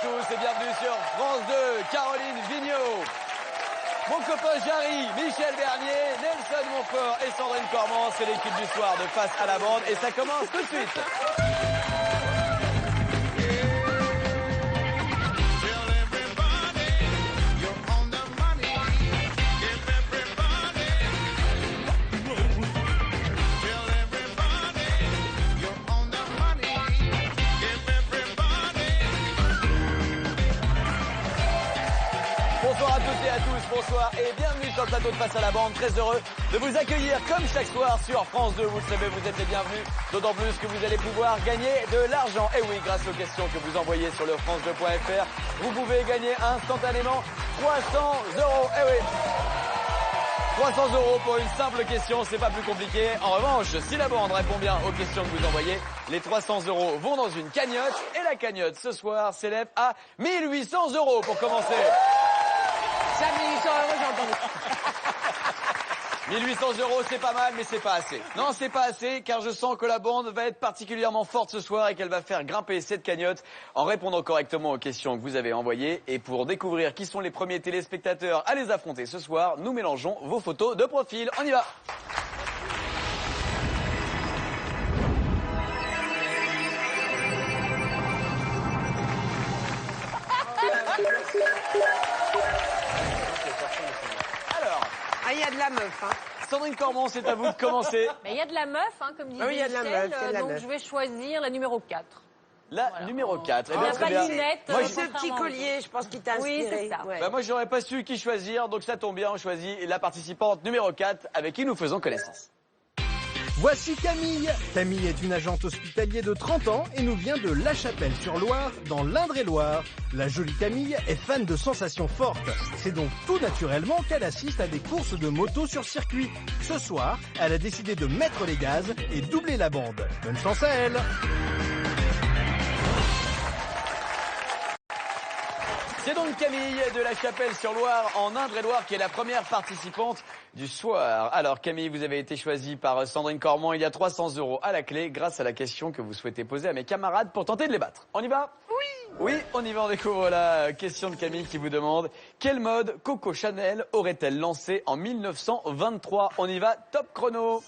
tous et bienvenue sur France 2, Caroline Vigneault. Mon copain Jarry, Michel Bernier, Nelson Montfort et Sandrine Cormand, c'est l'équipe du soir de Face à la bande et ça commence tout de suite. Bonsoir à toutes et à tous, bonsoir et bienvenue sur le plateau de Face à la bande. Très heureux de vous accueillir comme chaque soir sur France 2. Vous le savez, vous êtes les bienvenus, d'autant plus que vous allez pouvoir gagner de l'argent. Et oui, grâce aux questions que vous envoyez sur le France2.fr, vous pouvez gagner instantanément 300 €. Eh oui, 300 € pour une simple question, c'est pas plus compliqué. En revanche, si la bande répond bien aux questions que vous envoyez, les 300 € vont dans une cagnotte. Et la cagnotte, ce soir, s'élève à 1800 € pour commencer. 1800 €, j'ai entendu. 1800 €, c'est pas mal, mais c'est pas assez. Non, c'est pas assez, car je sens que la bande va être particulièrement forte ce soir et qu'elle va faire grimper cette cagnotte en répondant correctement aux questions que vous avez envoyées. Et pour découvrir qui sont les premiers téléspectateurs à les affronter ce soir, nous mélangeons vos photos de profil. On y va. Ah, il y a de la meuf, hein. Sandrine Cormand, c'est à vous de commencer. Mais il y a de la meuf, hein, comme disait Oui, il y a de la Michel, meuf, il y a de la donc meuf. je vais choisir la numéro 4. La numéro 4. Eh Il bien, n'y a très pas bien. de lunettes. C'est ce contrairement petit aux collier, je pense, qui t'a Oui, inspiré. c'est ça. Ouais. Bah, moi, j'aurais pas su qui choisir, donc ça tombe bien, on choisit la participante numéro 4 avec qui nous faisons connaissance. Voici Camille. Camille est une agente hospitalière de 30 ans et nous vient de La Chapelle-sur-Loire, dans l'Indre-et-Loire. La jolie Camille est fan de sensations fortes. C'est donc tout naturellement qu'elle assiste à des courses de moto sur circuit. Ce soir, elle a décidé de mettre les gaz et doubler la bande. Bonne chance à elle. C'est donc Camille de La Chapelle-sur-Loire en Indre-et-Loire qui est la première participante du soir. Alors Camille, vous avez été choisie par Sandrine Cormand. Il y a 300 € à la clé grâce à la question que vous souhaitez poser à mes camarades pour tenter de les battre. On y va ? Oui. Oui, on y va. On découvre la question de Camille qui vous demande quelle mode Coco Chanel aurait-elle lancée en 1923 ? On y va, top chrono.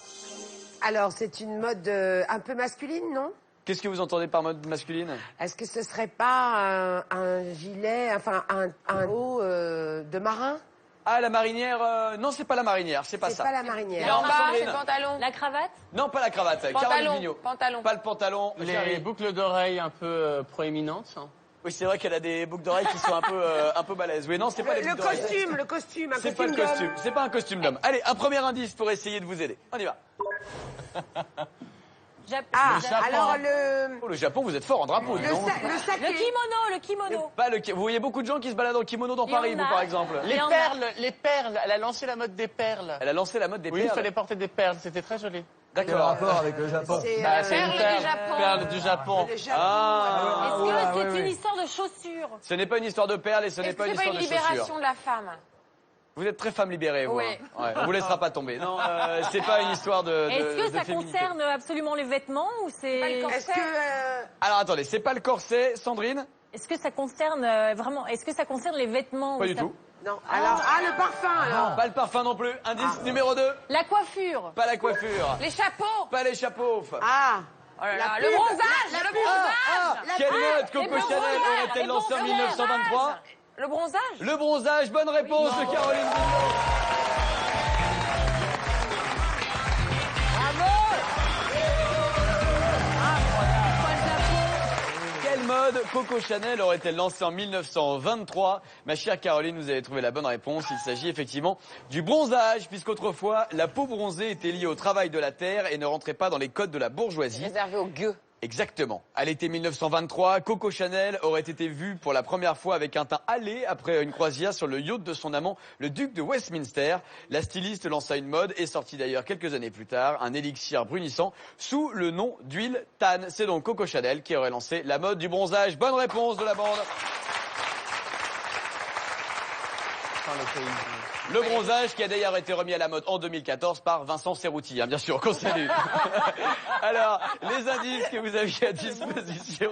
Alors, c'est une mode un peu masculine, non? Qu'est-ce que vous entendez par mode masculine ? Est-ce que ce serait pas un gilet, enfin un haut de marin? Ah, la marinière, non, c'est pas la marinière, c'est pas ça. C'est pas la marinière. Non, En bas, Sandrine. c'est le pantalon. La cravate. Non, pas la cravate, Caroline Pantalon. Vigneault. Pantalon. Pas le pantalon. Les Jarry. boucles d'oreilles un peu proéminentes. Oui, c'est vrai qu'elle a des boucles d'oreilles qui sont un peu balèzes. Oui, non, c'est pas les Le boucles d'oreilles. costume, un C'est pas costume le costume, d'homme. c'est pas un costume d'homme. Allez, un premier indice pour essayer de vous aider. On y va. Ah, Le Japon. alors Oh, le Japon, vous êtes fort en drapeau, dis donc. le saké. Le kimono. Pas vous voyez beaucoup de gens qui se baladent en kimono dans Paris, vous, Léonard. par exemple. Les Les perles, elle a lancé la mode des perles. Elle a lancé la mode des Oui, il perles. fallait porter des perles, c'était très joli. D'accord. rapport avec le Japon? C'est C'est une Perles du Japon. perle du Japon. le Japon. Ah. Est-ce ouais, que c'est ouais, une ouais. histoire de chaussures? Ce n'est pas une histoire de perles et ce n'est pas une histoire de chaussures. de la femme? Vous êtes très femme libérée, vous. Oui. Hein. Ouais, on vous laissera pas tomber. Non, c'est pas une histoire de Est-ce que de ça féminité. concerne absolument les vêtements ou c'est... Est-ce que Alors attendez, c'est pas le corset, Sandrine? Est-ce que ça concerne vraiment... Est-ce que ça concerne les vêtements Pas ou du ça- tout. non, alors le parfum alors. Pas le parfum non plus. Indice numéro 2. La coiffure? Pas la coiffure. Les chapeaux? Pas les chapeaux. Ah, Le bronzage? Le bronzage? Quelle mode Coco les Chanel bronzages, aurait-elle les lancé en bronzages. 1923? Le bronzage? Le bronzage, bonne réponse de Caroline Vigneault. Quelle mode Coco Chanel aurait-elle lancé en 1923? Ma chère Caroline, vous avez trouvé la bonne réponse. Il s'agit effectivement du bronzage, puisqu'autrefois, la peau bronzée était liée au travail de la terre et ne rentrait pas dans les codes de la bourgeoisie. Réservé aux gueux. Exactement. À l'été 1923, Coco Chanel aurait été vue pour la première fois avec un teint hâlé après une croisière sur le yacht de son amant, le duc de Westminster. La styliste lança une mode et sortit d'ailleurs quelques années plus tard un élixir brunissant sous le nom d'huile Tan. C'est donc Coco Chanel qui aurait lancé la mode du bronzage. Bonne réponse de la bande. Le bronzage qui a d'ailleurs été remis à la mode en 2014 par Vincent Cerruti, hein, bien sûr, qu'on salue. Alors, les indices que vous aviez à disposition,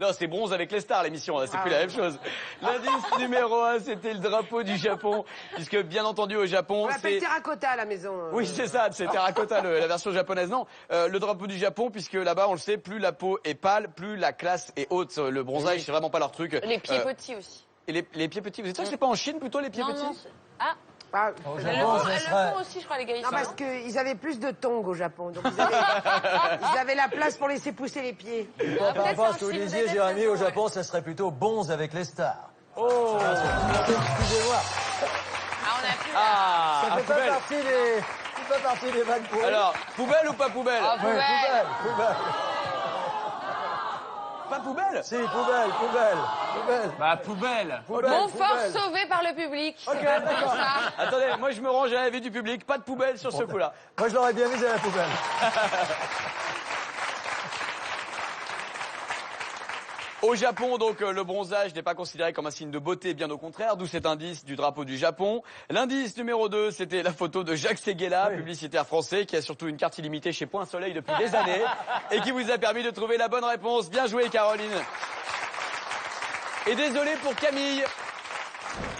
non, c'est bronze avec les stars, l'émission, c'est plus la même chose. L'indice numéro 1, c'était le drapeau du Japon, puisque bien entendu au Japon, On l'appelle terracotta à la maison. Oui, c'est ça, c'est terracotta, la version japonaise. Non, le drapeau du Japon, puisque là-bas, on le sait, plus la peau est pâle, plus la classe est haute. Le bronzage, c'est vraiment pas leur truc. Les pieds petits aussi. Et les pieds petits, vous êtes sûr que c'est pas en Chine plutôt les pieds Non, petits? non. Ah, Ah, elles le font aussi, je crois, les gars. non, parce qu'ils avaient plus de tongs au Japon. Donc ils avaient la place pour laisser pousser les pieds. Par rapport à ce que vous disiez, Jérémy, au Japon, ça serait plutôt bonze avec les stars. Oh, excusez-moi. Ah, on a plus. Ah, Ça fait pas poubelle. partie des vannes pourries. Alors, poubelle ou pas poubelle? Ah, Ouais, poubelle. poubelle. Pas poubelle? Si, poubelle. Bah, poubelle. Montfort sauvé par le public. Ok, d'accord. Attendez, moi je me range à l'avis du public, pas de poubelle sur ce coup-là. Moi, je l'aurais bien mis à la poubelle. Au Japon, donc, le bronzage n'est pas considéré comme un signe de beauté, bien au contraire, d'où cet indice du drapeau du Japon. L'indice numéro 2, c'était la photo de Jacques Séguéla, publicitaire français, qui a surtout une carte illimitée chez Point Soleil depuis des années, et qui vous a permis de trouver la bonne réponse. Bien joué, Caroline. Et désolé pour Camille.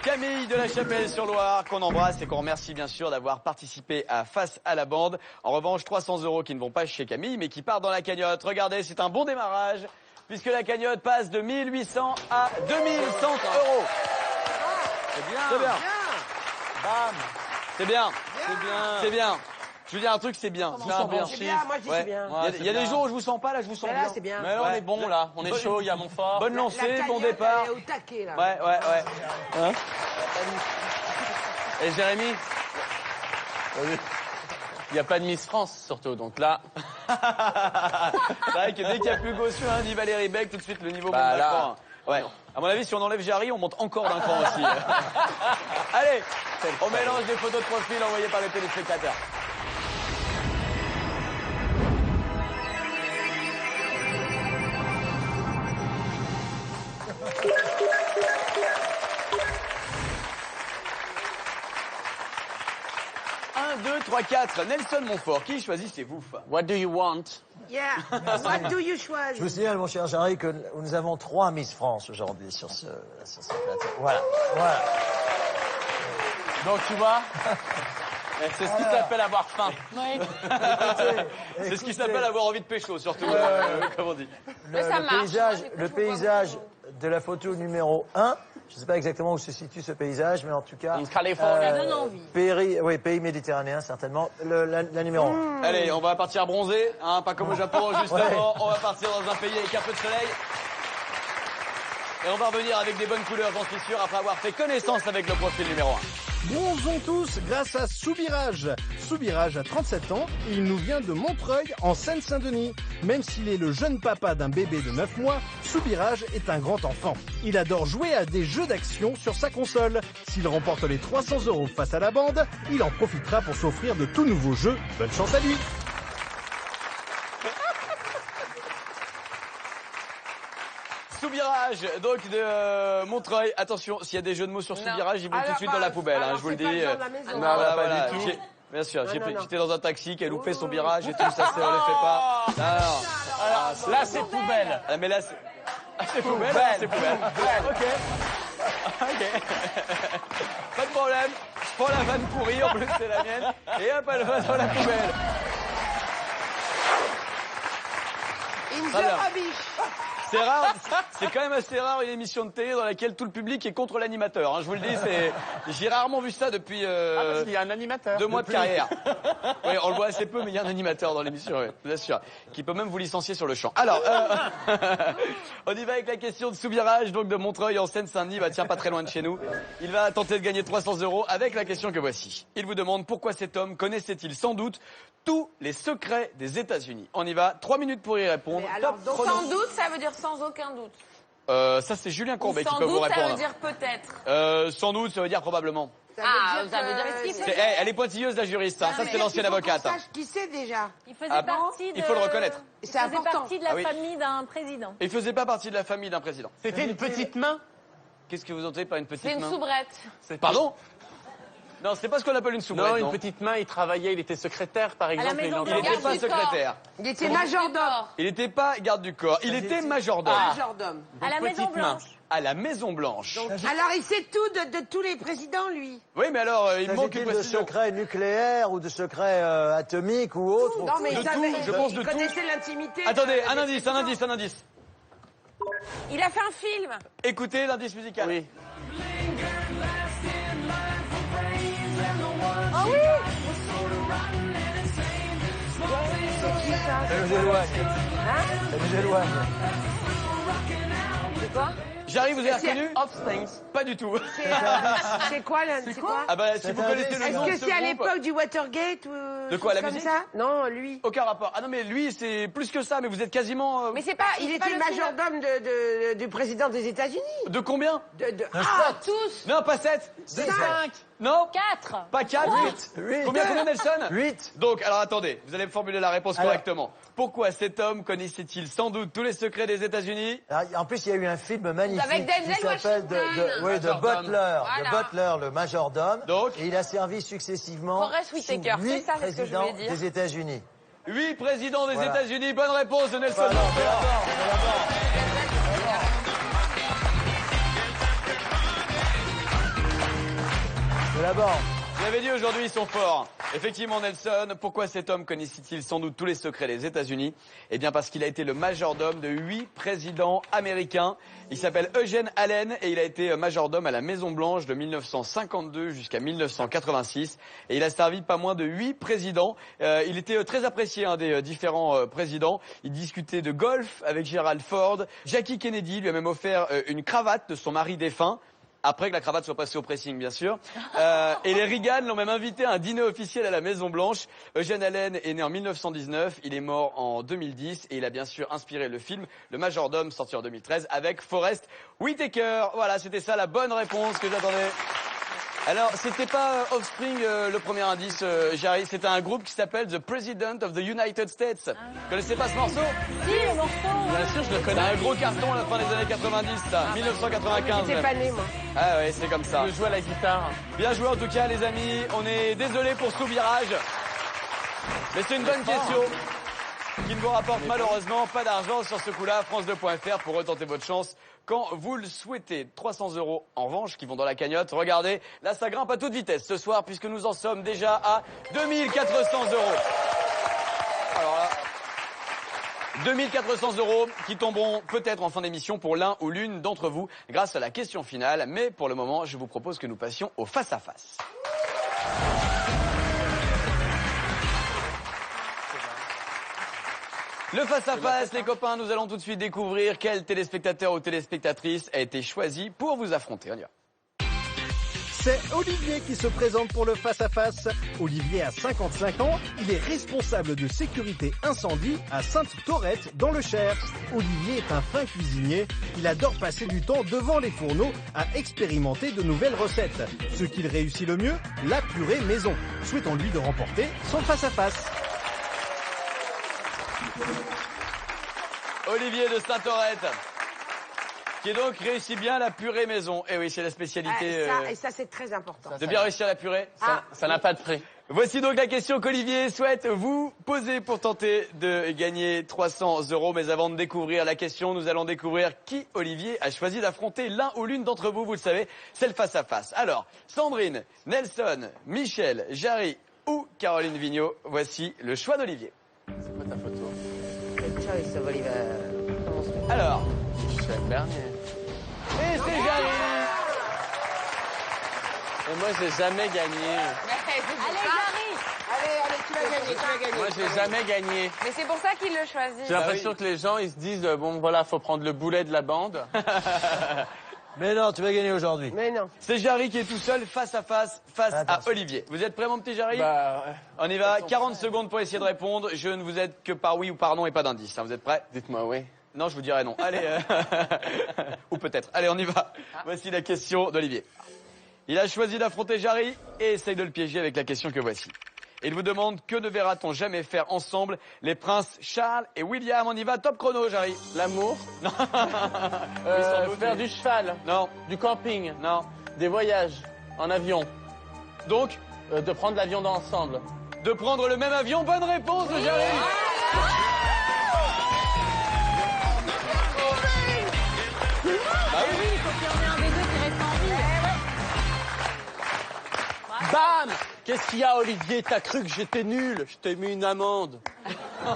Camille de la Chapelle-sur-Loire, qu'on embrasse et qu'on remercie bien sûr d'avoir participé à Face à la bande. En revanche, 300 € qui ne vont pas chez Camille, mais qui partent dans la cagnotte. Regardez, c'est un bon démarrage, puisque la cagnotte passe de 1800 à 2100 €. C'est bien. C'est bien. Bien. C'est bien. C'est bien. C'est bien. Je veux dire un truc, c'est bien. Je vous sens bien. C'est bien, moi je dis Ouais. c'est bien. Il y a des jours où je vous sens pas, là je vous sens Mais là bien. c'est bien. Mais là, on est bon, là. On est chaud, il y a Montfort. Bonne La lancée, bon cagnotte, départ. elle est au taquet là. Ouais. Hein? Et Jérémy? Il n'y a pas de Miss France, surtout, donc là... C'est vrai que dès qu'il y a plus Gossuin ni Valérie Beck, tout de suite le niveau Bah, monte d'un là. cran. Ouais. À mon avis, si on enlève Jarry, on monte encore d'un cran aussi. Allez, on mélange des photos de profil envoyées par les téléspectateurs. Un, 2, 3, 4. Nelson Montfort, qui choisissez-vous? What do you want? Yeah. What do you choose? Je vous signale, mon cher Jarry, que nous avons 3 Miss France aujourd'hui sur ce plateau. Voilà. Donc, tu vois, c'est ce qui s'appelle avoir faim. C'est ce qui s'appelle avoir envie de pécho, surtout. Comme on dit. Mais ça marche. Le paysage de la photo numéro 1, je ne sais pas exactement où se situe ce paysage, mais en tout cas... En Californie. Ça donne envie. Pays méditerranéen, certainement. La numéro 1. Allez, on va partir bronzer, hein, pas comme au Japon, justement. Ouais. On va partir dans un pays avec un peu de soleil. Et on va revenir avec des bonnes couleurs, j'en suis sûr, après avoir fait connaissance avec le profil numéro 1. Bronzons tous grâce à Soubirage. Soubirage a 37 ans et il nous vient de Montreuil en Seine-Saint-Denis. Même s'il est le jeune papa d'un bébé de 9 mois, Soubirage est un grand enfant. Il adore jouer à des jeux d'action sur sa console. S'il remporte les 300 € face à la bande, il en profitera pour s'offrir de tout nouveaux jeux. Bonne chance à lui. Soubirage, donc de Montreuil. Attention, s'il y a des jeux de mots sur Soubirage, ils vont tout de suite dans la poubelle, hein, je vous le dis. Non, Voilà. Bien sûr, j'étais dans un taxi qui a loupé son virage et tout ça, on le fait pas. Non. Là, c'est poubelle. Ah, mais là, c'est poubelle. Là, c'est poubelle. Ok. Pas de problème. Je prends la vanne pourrie, en plus c'est la mienne. Et hop, elle va dans la poubelle. In Très bien. the rubbish. C'est rare, c'est quand même assez rare une émission de télé dans laquelle tout le public est contre l'animateur. Hein, je vous le dis, j'ai rarement vu ça depuis Parce qu'il y a un animateur. 2 mois de carrière. Oui, on le voit assez peu, mais il y a un animateur dans l'émission, oui, bien sûr, qui peut même vous licencier sur le champ. Alors, on y va avec la question de Soubirage, donc de Montreuil en Seine-Saint-Denis, bah tiens, pas très loin de chez nous. Il va tenter de gagner 300 € avec la question que voici. Il vous demande pourquoi cet homme connaissait-il sans doute tous les secrets des États-Unis. On y va, 3 minutes pour y répondre. Mais alors, Top donc, chrono. Sans doute, ça veut dire sans aucun doute. Ça c'est Julien Courbet qui Sans peut vous doute, ça répondre. veut dire peut-être. Sans doute, ça veut dire probablement. Ça Ah, dire ça veut que- dire ce qu'il fait. Elle est pointilleuse la juriste, hein. Ça c'est Mais l'ancienne il faut avocate. qu'on sache qui c'est déjà. Il faisait Ah bon? partie de... Il faut le reconnaître. Il C'est faisait important. partie de la Ah oui. famille d'un président. Il faisait pas partie de la famille d'un président. C'était une petite main. Qu'est-ce que vous entendez par une C'est petite une main? soubrette. Pardon? Non, c'est pas ce qu'on appelle une soubrette. Non, une petite main, il travaillait, il était secrétaire, par exemple. Maison Il n'était pas secrétaire. Il était majordome. Il n'était pas garde du corps. Il était majordome. Majordome. À la Maison Blanche. À la Maison Blanche. Alors, il sait tout de tous les présidents, lui. Oui, mais alors, il manque une S'agit-il de précision. secrets nucléaires ou de secrets atomiques ou autres? Non, mais De il savait, tout, je pense de il tout. connaissait l'intimité. Attendez, un indice. Il a fait un film. Écoutez l'indice musical. Oui. Ça nous éloigne. Ça nous éloigne. C'est quoi? Jarry, vous avez reconnu? Offspring. Pas du tout. C'est quoi, là? C'est quoi? Ah bah, si vous connaissez le Est-ce nom de que ce c'est à groupe, l'époque du Watergate ou De quoi, la comme musique ça? Non, lui. aucun rapport. Ah non, mais lui, c'est plus que ça, mais vous êtes quasiment... Mais c'est pas. Il c'est pas était le film. majordome du président des États-Unis. De combien? Ah, tous. Non, pas 7. 5. Non, 4. pas 4. 8. Combien Nelson? 8. Donc, alors attendez, vous allez me formuler la réponse Alors. correctement. Pourquoi cet homme connaissait-il sans doute tous les secrets des États-Unis? En plus, il y a eu un film magnifique Avec Denzel qui s'appelle de Majordome. Butler, le majordome. Donc Et il a servi successivement Forest Whitaker, sous 8 c'est ça, c'est ce que je voulais présidents dire. des États-Unis. 8 présidents des Voilà. États-Unis. Bonne réponse de Nelson Voilà, Mandela. De la bande. Je l'avais dit, aujourd'hui, ils sont forts. Effectivement, Nelson, pourquoi cet homme connaissait-il sans doute tous les secrets des États-Unis? Eh bien, parce qu'il a été le majordome de 8 présidents américains. Il s'appelle Eugene Allen et il a été majordome à la Maison-Blanche de 1952 jusqu'à 1986. Et il a servi pas moins de 8 présidents. Il était très apprécié des différents présidents. Il discutait de golf avec Gerald Ford. Jackie Kennedy lui a même offert une cravate de son mari défunt. Après que la cravate soit passée au pressing, bien sûr. Et les Reagan l'ont même invité à un dîner officiel à la Maison-Blanche. Eugene Allen est né en 1919, il est mort en 2010 et il a bien sûr inspiré le film Le Majordome, sorti en 2013, avec Forest Whitaker. Voilà, c'était ça la bonne réponse que j'attendais. Alors, c'était pas Offspring le premier indice, Jarry, c'était un groupe qui s'appelle The President of the United States. Vous connaissez pas ce morceau? Si, le morceau. Bien sûr, je le connais. Un gros carton à la fin des années 90, ça. 1995 J'étais même. pas né, moi. Ah ouais, c'est comme ça. Je joue à la guitare. Bien joué en tout cas, les amis. On est désolé pour ce virage. Mais c'est une bonne question qui ne vous rapporte malheureusement pas d'argent sur ce coup-là. France2.fr pour retenter votre chance quand vous le souhaitez. 300 € en revanche qui vont dans la cagnotte. Regardez, là ça grimpe à toute vitesse ce soir puisque nous en sommes déjà à 2400 €. Alors là, 2400 € qui tomberont peut-être en fin d'émission pour l'un ou l'une d'entre vous grâce à la question finale. Mais pour le moment, je vous propose que nous passions au face-à-face. Le face-à-face, les copains, nous allons tout de suite découvrir quel téléspectateur ou téléspectatrice a été choisi pour vous affronter. On y va. C'est Olivier qui se présente pour le face-à-face. Olivier a 55 ans, il est responsable de sécurité incendie à Sainte-Thorette dans le Cher. Olivier est un fin cuisinier, il adore passer du temps devant les fourneaux à expérimenter de nouvelles recettes. Ce qu'il réussit le mieux, la purée maison. Souhaitons-lui de remporter son face-à-face. Olivier de Sainte-Thorette, qui donc réussit bien la purée maison. Et oui, c'est la spécialité Et ça, c'est très important. de bien réussir la purée. Ça n'a pas de prix. Voici donc la question qu'Olivier souhaite vous poser pour tenter de gagner 300 €. Mais avant de découvrir la question, nous allons découvrir qui Olivier a choisi d'affronter. L'un ou l'une d'entre vous, vous le savez, c'est le face-à-face. Alors, Sandrine, Nelson, Michel, Jarry ou Caroline Vigneault, voici le choix d'Olivier. C'est quoi ta photo? Alors, Michel Bernier. et c'est Jarry. Et moi, j'ai jamais gagné. Allez, Jarry. Allez, tu vas gagner, tu vas gagner. Moi, j'ai jamais gagné. Mais c'est pour ça qu'il le choisit. J'ai l'impression que les gens, ils se disent, bon, voilà, faut prendre le boulet de la bande. Mais non, tu vas gagner aujourd'hui. Mais non. C'est Jarry qui est tout seul face à Attention. Olivier. Vous êtes prêt, mon petit Jarry? Bah, ouais. On y va, 40 secondes pour essayer de répondre. Je ne vous aide que par oui ou par non et pas d'indice. Vous êtes prêts? Dites-moi oui. Non, je vous dirai non. Allez, ou peut-être. Allez, on y va. Voici la question d'Olivier. Il a choisi d'affronter Jarry et essaye de le piéger avec la question que voici. Il vous demande que ne verra-t-on jamais faire ensemble les princes Charles et William. On y va, top chrono, Jarry. L'amour. Non. Faire du cheval. Non, Du camping. non, Des voyages. En avion. Donc, De prendre l'avion ensemble. de prendre le même avion. Bonne réponse de Jarry. Ah oui, il faut qu'il y en ait un des deux qui reste en vie. Bam! Qu'est-ce qu'il y a, Olivier? T'as cru que j'étais nul? Je t'ai mis une amende. À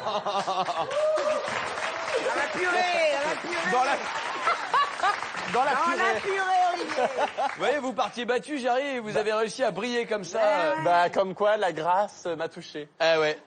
la purée, à la purée. Dans la Dans la purée, Olivier. Vous voyez, vous partiez battu, Jarry, et vous avez réussi à briller comme ça. Bah, comme quoi, la grâce m'a touché. Ah ouais.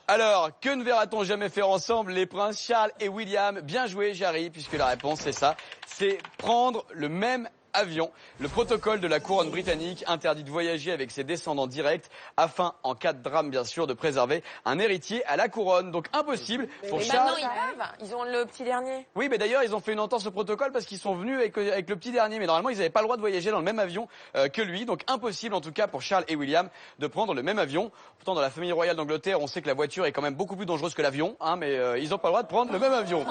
Alors, que ne verra-t-on jamais faire ensemble, les princes Charles et William? Bien joué, Jarry, puisque la réponse, c'est ça. C'est prendre le même avion. Le protocole de la couronne britannique interdit de voyager avec ses descendants directs afin, en cas de drame, bien sûr, de préserver un héritier à la couronne. Donc, impossible pour Mais Charles. maintenant, ils peuvent. Ils ont le petit dernier. Oui, mais d'ailleurs, ils ont fait une entorse au protocole parce qu'ils sont venus avec le petit dernier. Mais normalement, ils n'avaient pas le droit de voyager dans le même avion que lui. Donc, impossible, en tout cas, pour Charles et William de prendre le même avion. Pourtant, dans la famille royale d'Angleterre, on sait que la voiture est quand même beaucoup plus dangereuse que l'avion. Hein, mais ils n'ont pas le droit de prendre le même avion.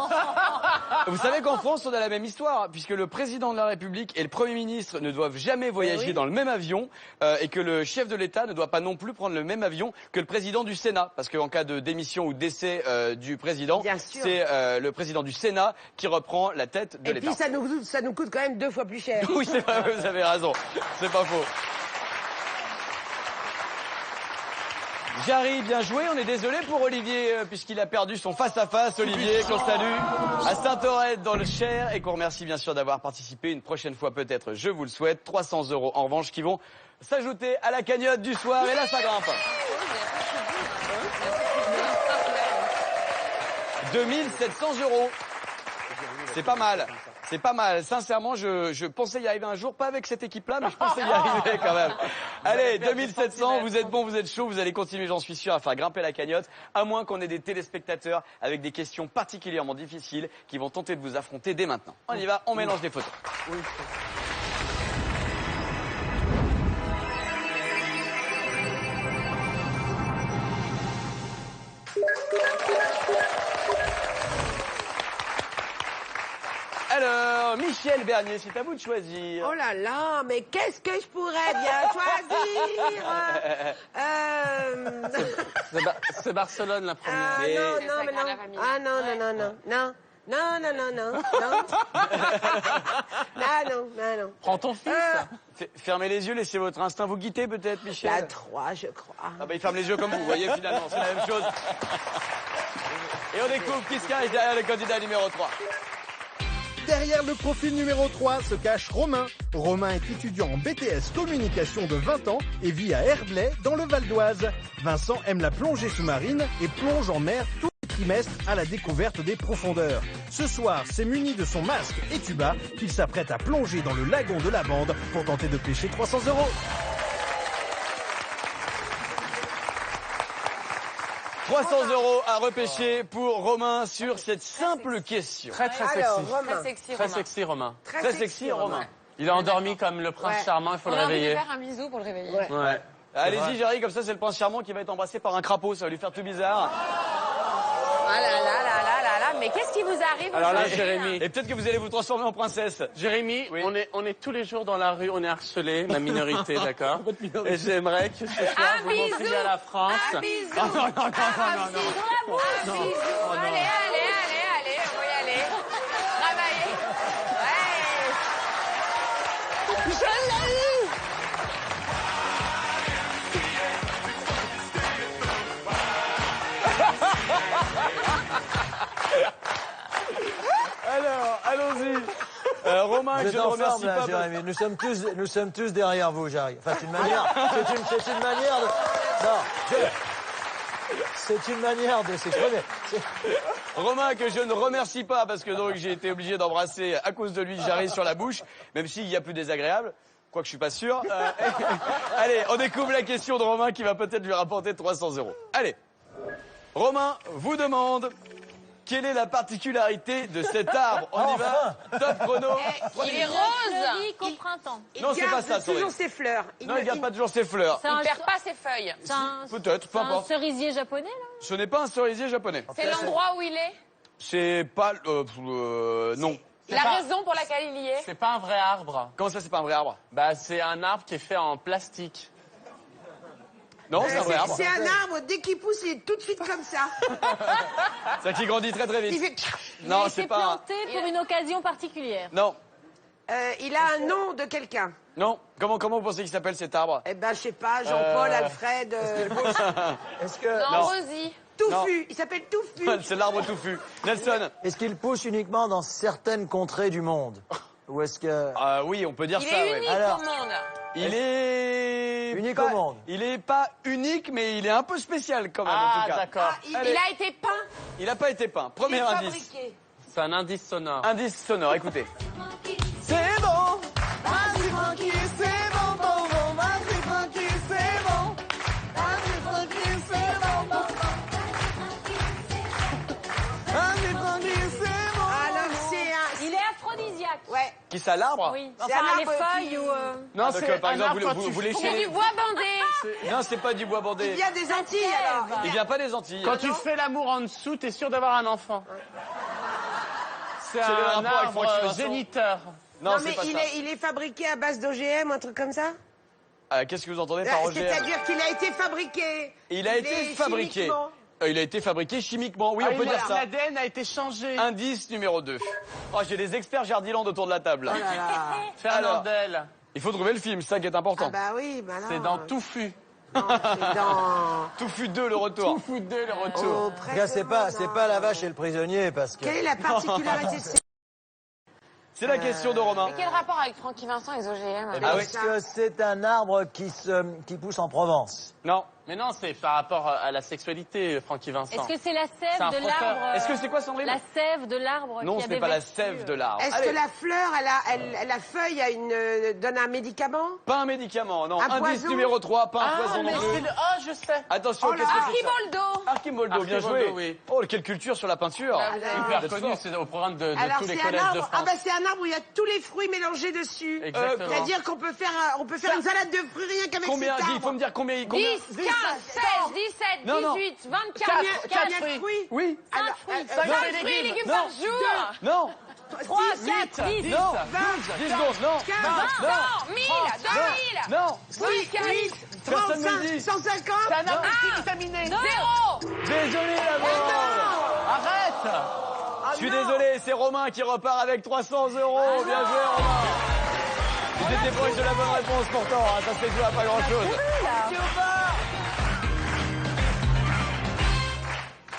Vous savez qu'en France, on a la même histoire, puisque le président de la République et le Premier ministre ne doivent jamais voyager dans le même avion et que le chef de l'État ne doit pas non plus prendre le même avion que le président du Sénat. Parce qu'en cas de démission ou décès du président, c'est le président du Sénat qui reprend la tête de Et l'État. puis ça nous coûte quand même 2 fois plus cher. Oui, c'est vrai, vous avez raison. C'est pas faux. Jarry, bien joué. On est désolé pour Olivier, puisqu'il a perdu son face-à-face. Olivier, qu'on salue à Saint-Aurède dans le Cher et qu'on remercie bien sûr d'avoir participé. Une prochaine fois peut-être, je vous le souhaite. 300 € en revanche qui vont s'ajouter à la cagnotte du soir. Et là, ça grimpe. 2700 €. C'est pas mal. C'est pas mal. Sincèrement, je pensais y arriver un jour, pas avec cette équipe-là, mais je pensais y arriver quand même. Allez, 2700, vous êtes bons, vous êtes chauds, vous allez continuer, j'en suis sûr, à faire grimper la cagnotte, à moins qu'on ait des téléspectateurs avec des questions particulièrement difficiles qui vont tenter de vous affronter dès maintenant. On y va, on mélange des photos. Alors, Michel Bernier, c'est à vous de choisir. Oh là là, mais qu'est-ce que je pourrais bien choisir C'est Barcelone, la première. Ah Mais- non, C'est non, la mais non. Sagrada Familia. Ah non, non, non, non, non. Non, non, non, non, non. Non, non, non. Prends ton fils. Fermez les yeux, laissez votre instinct vous guider peut-être, Michel. La 3, je crois. Ah bah il ferme les yeux comme vous voyez finalement, c'est la même chose. Et on découvre qui se cache derrière le candidat numéro 3. Derrière le profil numéro 3 se cache Romain. Romain est étudiant en BTS communication de 20 ans et vit à Herblay dans le Val d'Oise. Vincent aime la plongée sous-marine et plonge en mer tous les trimestres à la découverte des profondeurs. Ce soir, c'est muni de son masque et tuba qu'il s'apprête à plonger dans le lagon de la bande pour tenter de pêcher 300 €. « 300 € à repêcher pour Romain sur cette simple question. Très, très Alors, sexy. Romain. Très sexy, Très Romain. sexy, Romain. Très sexy, Romain. Il est endormi comme le prince Ouais. charmant, il faut On le a envie de réveiller. faire un bisou pour le réveiller. Ouais. Ouais. Allez-y, Jarry, comme ça c'est le prince charmant qui va être embrassé par un crapaud, ça va lui faire tout bizarre. Ah là là là là là là, mais qu'est-ce qui vous arrive Alors là, aujourd'hui? Jérémy. Et peut-être que vous allez vous transformer en princesse. Jérémy, Oui. on est tous les jours dans la rue, on est harcelés, ma minorité, d'accord? Et j'aimerais que ce soir, Un vous bisou. montriez à la France. Un bisou. Non, non, non, non, non, non. Un bisou. Allez, allez, allez, allez, on va y aller. Travailler. Ouais. Je l'ai eu. Alors, allons-y. Romain, Vous je êtes ne en remercie forme, là, pas. Jérémy. Nous sommes tous derrière vous, Jarry. Enfin, c'est une manière. C'est une manière de. Non, c'est une manière de s'exprimer. Romain, que je ne remercie pas parce que donc j'ai été obligé d'embrasser à cause de lui Jarry sur la bouche, même s'il y a plus désagréable. Quoique je suis pas sûr. Allez, on découvre la question de Romain qui va peut-être lui rapporter 300 €. Allez. Romain vous demande quelle est la particularité de cet arbre. On y va. Top chrono. Il est rose. Fleurit qu'au printemps. Non, c'est pas ça, toujours Sorry. ses fleurs. Non, il garde pas toujours ses fleurs. C'est Il un, perd pas ses feuilles. c'est un- Peut-être, peu c'est un importe. cerisier japonais, là? Ce n'est pas un cerisier japonais. C'est l'endroit où il est. C'est pas... non. La pas- raison pour laquelle il y est. C'est pas un vrai arbre. Comment ça, c'est pas un vrai arbre? Bah, c'est un arbre qui est fait en plastique. Non, c'est un vrai arbre. C'est un arbre, dès qu'il pousse, il est tout de suite comme ça. Ça qui grandit très très Il vite. fait... Non, Il c'est s'est pas. planté pour une occasion particulière. Non, Il a un nom de quelqu'un. non. Comment vous pensez qu'il s'appelle cet arbre? Eh ben, je sais pas, Jean-Paul, Alfred, Est-ce que Non, Rosie. Touffu. Il s'appelle Touffu. C'est l'arbre touffu. Nelson. est-ce qu'il pousse uniquement dans certaines contrées du monde? Ou est-ce que Oui, on peut dire Il ça. est ouais. unique Alors. au monde. Il est Unique pas- au monde. Il est pas unique, mais il est un peu spécial quand même en Ah, tout cas. d'accord. Il Allez. a été peint. Il n'a pas été peint. Il Premier est indice. fabriqué. C'est un indice sonore. Indice sonore. Écoutez. C'est bon. Vas-y tranquille, c'est bon, bon, bon. Vas-y tranquille, c'est bon. Vas-y tranquille, c'est bon, bon. Vas-y tranquille, c'est bon. Alors, c'est un... Il est aphrodisiaque. Ouais. Qui ça, l'arbre? Oui. C'est un Enfin, les arbre feuilles qui- ou... Non, c'est donc, par un exemple, arbre quand vous tu léchez C'est les... du bois bandé. Non, c'est pas du bois bandé. Il vient des Antilles, alors. Il vient pas des Antilles. Quand tu fais l'amour en dessous, t'es sûr d'avoir un enfant. C'est le un rapport avec arbre Francky Vincent. géniteur. Non, Non, c'est mais pas ça. il est fabriqué à base d'OGM, un truc comme ça. Qu'est-ce que vous entendez par OGM? C'est-à-dire qu'il a été fabriqué. Il a été est fabriqué. chimiquement. Il a été fabriqué chimiquement. Oui, Ah, on peut dire ça. L'ADN a été changé. Indice numéro 2. Oh, j'ai des experts Jardiland autour de la table. Oh là là. Fernandel. Il faut trouver le film, c'est ça qui est important. Ah bah oui, bah non. C'est dans Touffu. Non, c'est dans... Touffu 2, le retour. Touffu 2, le retour. Oh, En tout cas, c'est pas la vache et le prisonnier parce que Quelle est la particularité de ces... C'est la question de Romain. Mais quel rapport avec Francky Vincent et les OGM? Ah oui. est-ce que c'est un arbre qui pousse en Provence? Non. Mais non, c'est par rapport à la sexualité, Francky Vincent. Est-ce que c'est la C'est sève un de frotteur. l'arbre Est-ce que c'est quoi, Sandrine? La sève de l'arbre Non, qui ce a n'est pas la dévêtu, sève de l'arbre. Est-ce Allez. que la fleur, la feuille a donne un médicament? Pas un médicament, non. Un Indice poison numéro 3, pas un Ah, poison mais non plus. c'est le... Ah, je sais. Attention, Oh là, qu'est-ce que c'est ça? Archiboldo. Archiboldo, bien Archiboldo, joué. oui. Oh, quelle culture sur la peinture. Ah, vous avez Hyper Vous êtes connu, fort. c'est au programme de Alors tous les c'est un collèges de arbre. France. Ah bah c'est un arbre où il y a tous les fruits mélangés dessus. Exactement. C'est-à-dire qu'on peut faire une salade de fruits rien qu'avec Combien? cet Il faut arbre. me dire combien. 10, 15, combien 16, 17, Non, non. 18, 24. Quatre. Combien de fruits. fruits? Oui. Alors, fruits. 5 5 fruits et légumes par jour. Non. 3, 4, 10. Non. 20, 10 secondes. Non. 15, Non. 100, 1000, 2000. Non. 8, Personne me 35, dit. 150. C'est un arbre vitaminé. 0. Désolé, la bande. Arrête. Je suis désolé, c'est Romain qui repart avec 300 €. Bien joué, Romain. C'était proche de la bonne réponse pourtant. Hein. Ça s'est joué à pas grand-chose.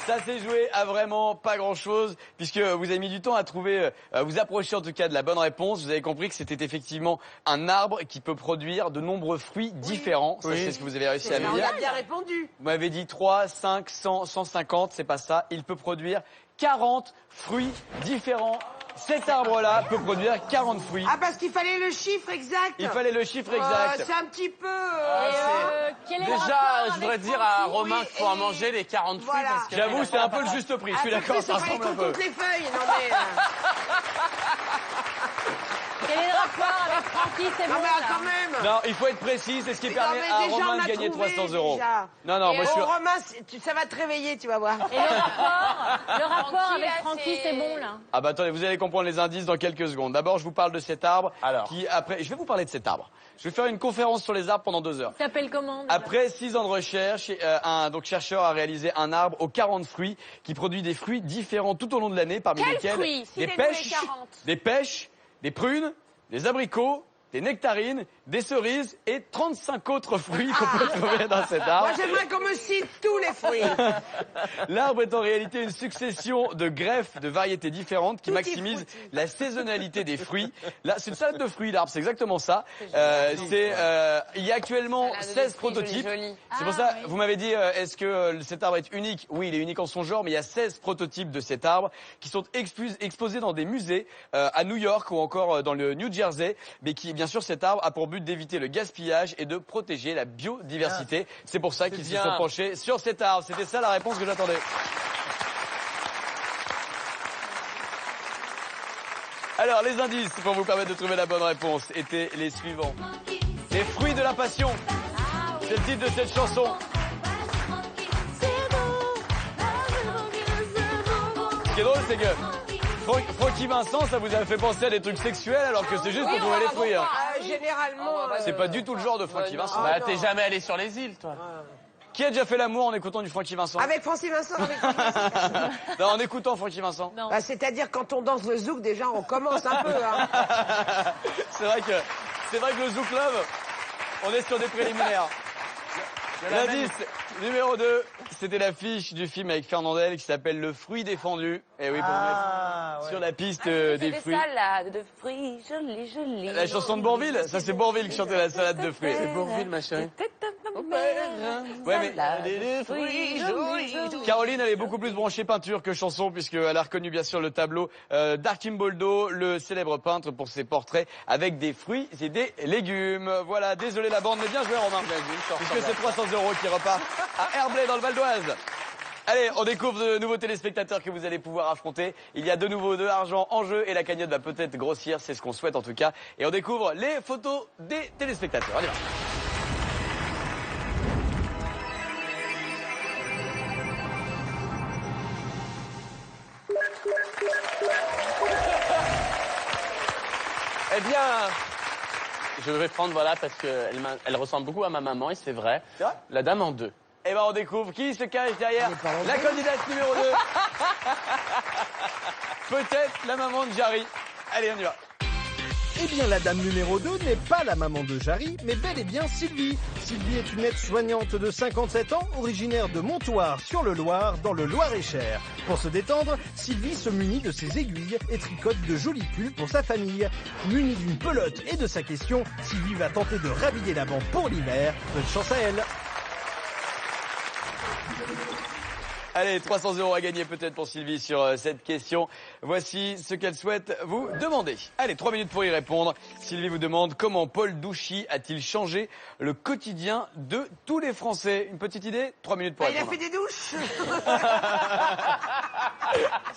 Ça s'est joué à vraiment pas grand-chose, puisque vous avez mis du temps à trouver, vous approcher en tout cas de la bonne réponse. Vous avez compris que c'était effectivement un arbre qui peut produire de nombreux fruits différents. Ça, c'est ce que vous avez réussi à me On dire. a bien répondu. Vous m'avez dit 3, 5, 100, 150, c'est pas ça. Il peut produire 40 fruits différents. Cet arbre-là peut produire 40 fruits. Ah parce qu'il fallait le chiffre exact. Il fallait le chiffre Oh, exact. c'est un petit peu... Quel est le Déjà, rapport je voudrais avec dire à Francky Romain oui, qu'il faut en et- manger les 40 fruits. Voilà. Parce que J'avoue, c'est un peu le juste prix. Je suis d'accord, ça fallait ressemble un qu'on peu. compte les feuilles. Non mais... Quel est le rapport avec Francky? C'est Non bon, mais là. quand même. Non, il faut être précis, c'est ce qui Mais permet non, mais à déjà, Romain on de a gagner trouvé, 300 €. déjà. Non, non, moi je suis... Bon, Romain, ça va te réveiller, tu vas voir. Et le rapport Francky, avec là, Francky, c'est bon, là. Ah bah attendez, vous allez comprendre les indices dans quelques secondes. D'abord, je vous parle de cet arbre. Alors. Qui après, je vais vous parler de cet arbre. Je vais faire une conférence sur les arbres pendant 2 heures. Il s'appelle comment déjà? Après 6 ans de recherche, un chercheur a réalisé un arbre aux 40 fruits qui produit des fruits différents tout au long de l'année, parmi Quels lesquels fruits? des Citez-nous les pêches, 40. des pêches, des prunes, des abricots, des nectarines, des cerises et 35 autres fruits qu'on peut trouver dans cet arbre. Moi, j'aimerais qu'on me cite tous les fruits. L'arbre est en réalité une succession de greffes de variétés différentes qui Tutti maximisent frutti. la saisonnalité des fruits. Là, c'est une salade de fruits, l'arbre, c'est exactement ça. Il y a actuellement Salade de 16 fruits, prototypes. joli, joli. C'est pour ça, vous m'avez dit, est-ce que cet arbre est unique? Oui, il est unique en son genre, mais il y a 16 prototypes de cet arbre qui sont exposés dans des musées à New York ou encore dans le New Jersey, mais qui, bien sûr, cet arbre a pour but d'éviter le gaspillage et de protéger la biodiversité. C'est pour ça qu'ils se bien. sont penchés sur cet arbre. C'était ça la réponse que j'attendais. Alors, les indices pour vous permettre de trouver la bonne réponse étaient les suivants. Les fruits de la passion. C'est le titre de cette chanson. Ce qui est drôle, c'est que Francky Vincent, ça vous a fait penser à des trucs sexuels alors que c'est juste pour trouver les fruits. Hein. Généralement. C'est pas du tout le genre de Francky Vincent. Bah, t'es jamais allé sur les îles, toi. Qui a déjà fait l'amour en écoutant du Francky Vincent? Avec Francky Vincent. Avec Francky Vincent. Non, en écoutant Francky Vincent. Non. Bah, c'est-à-dire quand on danse le zouk, déjà, on commence un peu. Hein. C'est vrai que le Zouk Love, on est sur des préliminaires. L'indice numéro 2, c'était l'affiche du film avec Fernandel qui s'appelle Le fruit défendu. Et oui, pour mettre sur la piste des fruits. Salade de fruits, jolie. La chanson de Bourvil, ça c'est Bourvil qui chantait la salade de fruits. C'est Bourvil, ma chérie. Ouais, mais Caroline, elle est beaucoup plus branchée peinture que chanson puisqu'elle a reconnu bien sûr le tableau d'Archimboldo, le célèbre peintre pour ses portraits avec des fruits et des légumes. Voilà, désolé la bande, mais bien joué Romain. Puisque c'est 300 € qui repartent à Herblay dans le Val d'Oise. Allez, on découvre de nouveaux téléspectateurs que vous allez pouvoir affronter. Il y a de nouveau de l'argent en jeu et la cagnotte va peut-être grossir, c'est ce qu'on souhaite en tout cas. Et on découvre les photos des téléspectateurs. On y va. Eh bien, je vais prendre, voilà, parce qu'elle ressemble beaucoup à ma maman, et c'est vrai. C'est vrai? La dame en 2. Eh ben on découvre qui se cache derrière la candidate numéro 2. Peut-être la maman de Jarry. Allez, on y va. Eh bien, la dame numéro 2 n'est pas la maman de Jarry, mais bel et bien Sylvie. Sylvie est une aide-soignante de 57 ans, originaire de Montoire, sur le Loir, dans le Loir-et-Cher. Pour se détendre, Sylvie se munit de ses aiguilles et tricote de jolis pulls pour sa famille. Munie d'une pelote et de sa question, Sylvie va tenter de rhabiller la bande pour l'hiver. Bonne chance à elle. Allez, 300 € à gagner peut-être pour Sylvie sur cette question. Voici ce qu'elle souhaite vous demander. Allez, 3 minutes pour y répondre. Sylvie vous demande comment Paul Douchy a-t-il changé le quotidien de tous les Français. Une petite idée? 3 minutes pour Il a répondre. fait des douches.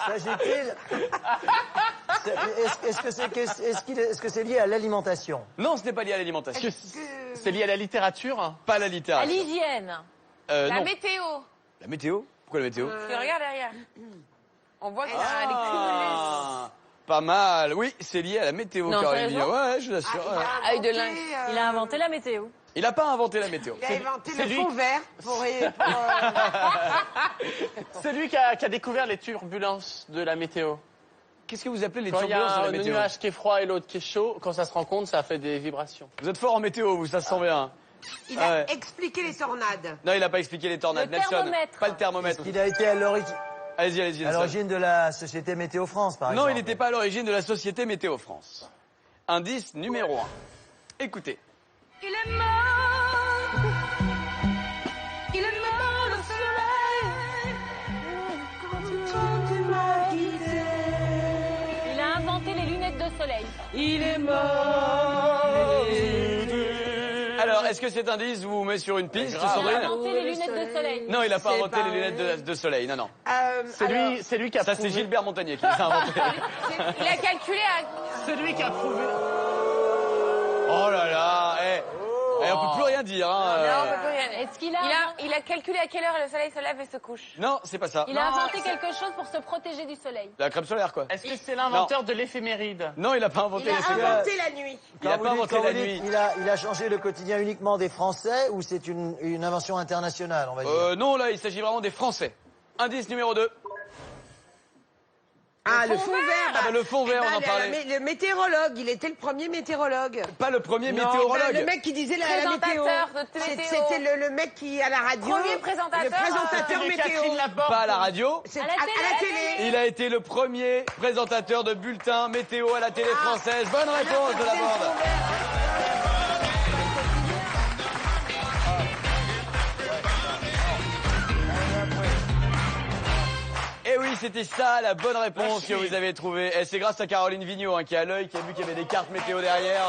S'agit-il Est-ce que c'est lié à l'alimentation? Non, ce n'est pas lié à l'alimentation. C'est lié à la littérature? Pas à la À littérature. l'hygiène. La Non. météo. La météo? Pourquoi la météo? Tu regardes derrière. On voit qu'elle a Ah, pas mal. Oui, c'est lié à la météo, Non, Caroline. sérieusement Ouais, je vous assure. ouais. œil de lynx. Il a inventé la météo. Il n'a pas inventé la météo. Il a inventé c'est le lui fond vert pour C'est lui qui a découvert les turbulences de la météo. Qu'est-ce que vous appelez les Quand il y turbulences de a la un météo? nuage qui est froid et l'autre qui est chaud, quand ça se rencontre, ça fait des vibrations. Vous êtes fort en météo, vous, ça se sent bien. Il Ah a ouais. expliqué les tornades. Non, il n'a pas expliqué les tornades. Le Nelson, thermomètre. pas le thermomètre. Il a été à l'origine Allez-y, Nelson. de la société Météo France, par exemple. Non, il n'était pas à l'origine de la société Météo France. Indice numéro 1. Écoutez. Il est mort. Il est mort le soleil. Tu m'as quitté. Il a inventé les lunettes de soleil. Il est mort. Alors, est-ce que cet indice vous met sur une piste, Il a Sandrine? inventé les lunettes de soleil. Non, il n'a pas C'est inventé pas les lunettes de soleil. Non, non. C'est lui qui a Ça, c'est prouvé. Gilbert Montagnier qui les a inventés. Il a calculé à... C'est lui qui a prouvé. Oh là là, on peut plus rien dire. Hein, Non, on peut plus rien. Est-ce qu'il Il a calculé à quelle heure le soleil se lève et se couche. Non, c'est pas ça. il a inventé quelque chose pour se protéger du soleil? La crème solaire, quoi. Est-ce que c'est l'inventeur de l'éphéméride? Non, il n'a pas inventé Il a les feux. inventé la nuit. Il n'a pas inventé la nuit. Il a changé le quotidien uniquement des Français ou c'est une invention internationale, on va dire? Non, là, il s'agit vraiment des Français. Indice numéro 2. Ah, le fond vert. Ah, bah, le fond vert, on en parlait. Le météorologue, il était le premier météorologue. Pas le premier Non, météorologue. le mec qui disait la météo. Présentateur de météo. C'était le mec qui, à la radio. Premier présentateur. Le présentateur C'était météo. Catherine Laborde. Pas à la radio. C'est À la télé. Il a été le premier présentateur de bulletin météo à la télé française. Bonne réponse de la bande. Et oui, c'était ça la bonne réponse que vous avez trouvée. Et c'est grâce à Caroline Vigneault qui a l'œil, qui a vu qu'il y avait des cartes météo derrière.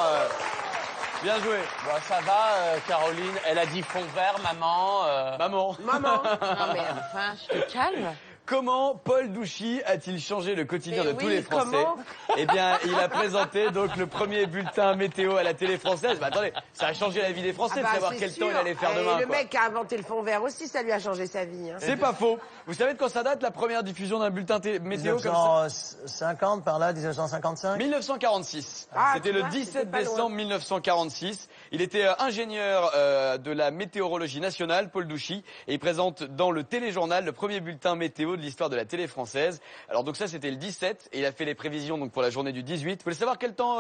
Bien joué. Bon, ça va, Caroline. Elle a dit fond vert, maman. Maman. Maman. Non mais enfin, je te calme. Comment Paul Douchy a-t-il changé le quotidien Mais de tous oui, les Français? comment Eh bien, il a présenté donc le premier bulletin météo à la télé française. Bah attendez, ça a changé la vie des Français de savoir c'est quel sûr. temps il allait faire Et demain. le quoi. mec qui a inventé le fond vert aussi, ça lui a changé sa vie. Hein. C'est pas faux. Vous savez de quand ça date la première diffusion d'un bulletin météo comme ça? 1950 par là, 1955. 1946. Ah, C'était tu le vois, 17 c'était pas loin. décembre 1946. Il était ingénieur de la météorologie nationale, Paul Douchy, et il présente dans le téléjournal le premier bulletin météo de l'histoire de la télé française. Alors donc ça c'était le 17 et il a fait les prévisions donc pour la journée du 18. Vous voulez savoir quel temps